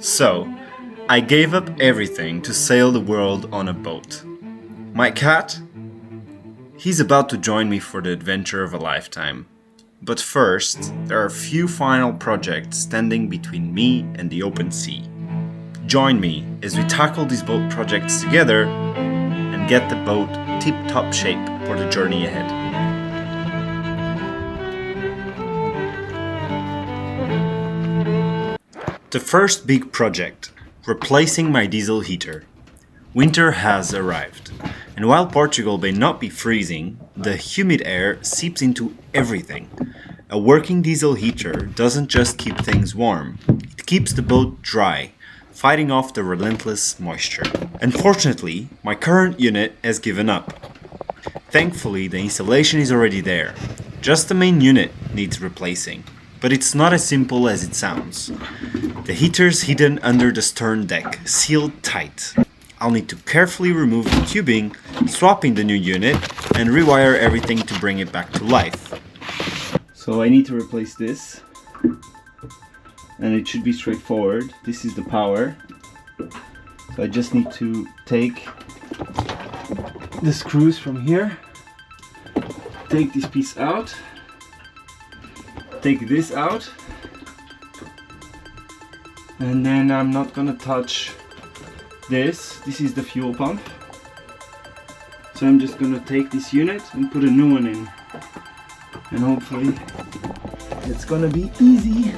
So, I gave up everything to sail the world on a boat. My cat? He's about to join me for the adventure of a lifetime. But first, there are a few final projects standing between me and the open sea. Join me as we tackle these boat projects together and get the boat tip-top shape for the journey ahead. The first big project, replacing my diesel heater. Winter has arrived, and while Portugal may not be freezing, the humid air seeps into everything. A working diesel heater doesn't just keep things warm, it keeps the boat dry, fighting off the relentless moisture. Unfortunately, my current unit has given up. Thankfully, the installation is already there. Just the main unit needs replacing. But it's not as simple as it sounds. The heater's hidden under the stern deck, sealed tight. I'll need to carefully remove the tubing, swap in the new unit, and rewire everything to bring it back to life. So I need to replace this. And it should be straightforward. This is the power. So I just need to take the screws from here, take this piece out, take this out, and then I'm not gonna touch this. This is the fuel pump. So I'm just gonna take this unit and put a new one in. And hopefully it's gonna be easy.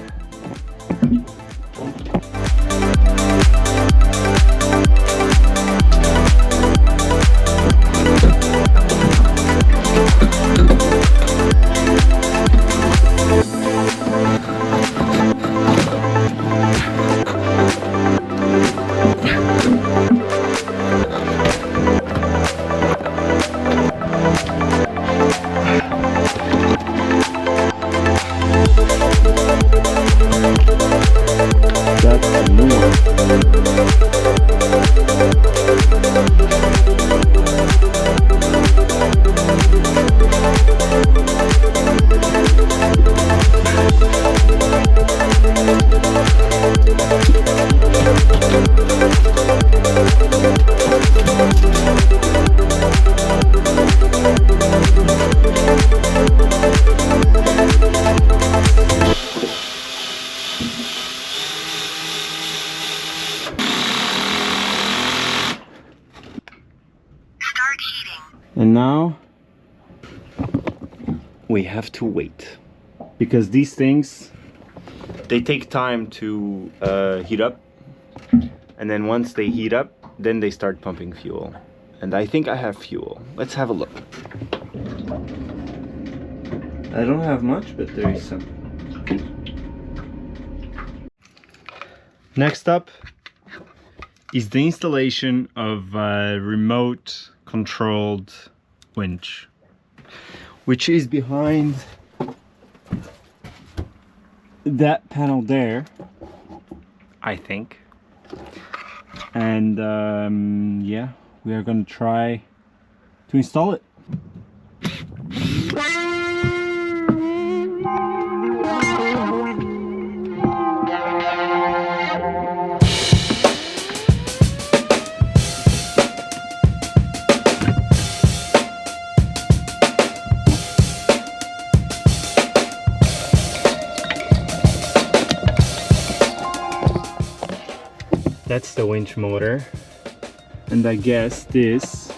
And now we have to wait, because these things, they take time to heat up, and then once they heat up, then they start pumping fuel. And I think I have fuel. Let's have a look. I don't have much, but there is some. Next up is the installation of a remote controlled winch, which is behind that panel there, I think. And yeah, we are going to try to install it. That's the winch motor, and I guess this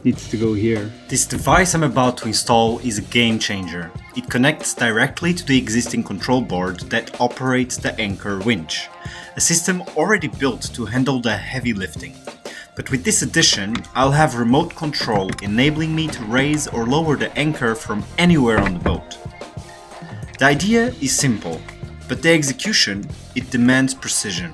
needs to go here. This device I'm about to install is a game changer. It connects directly to the existing control board that operates the anchor winch, a system already built to handle the heavy lifting. But with this addition, I'll have remote control enabling me to raise or lower the anchor from anywhere on the boat. The idea is simple, but the execution, it demands precision.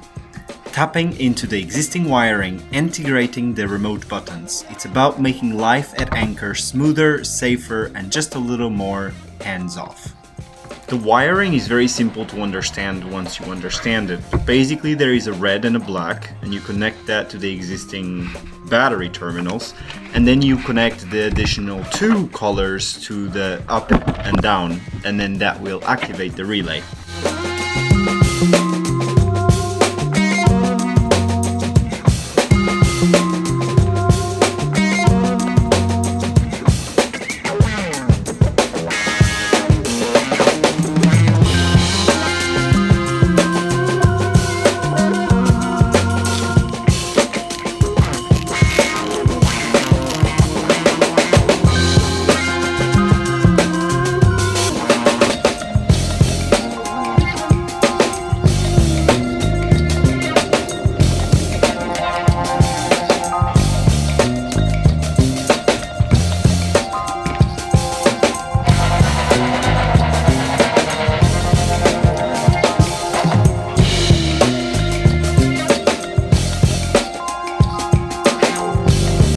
Tapping into the existing wiring, integrating the remote buttons. It's about making life at anchor smoother, safer, and just a little more hands-off. The wiring is very simple to understand once you understand it. Basically, there is a red and a black, and you connect that to the existing battery terminals, and then you connect the additional two colors to the up and down, and then that will activate the relay.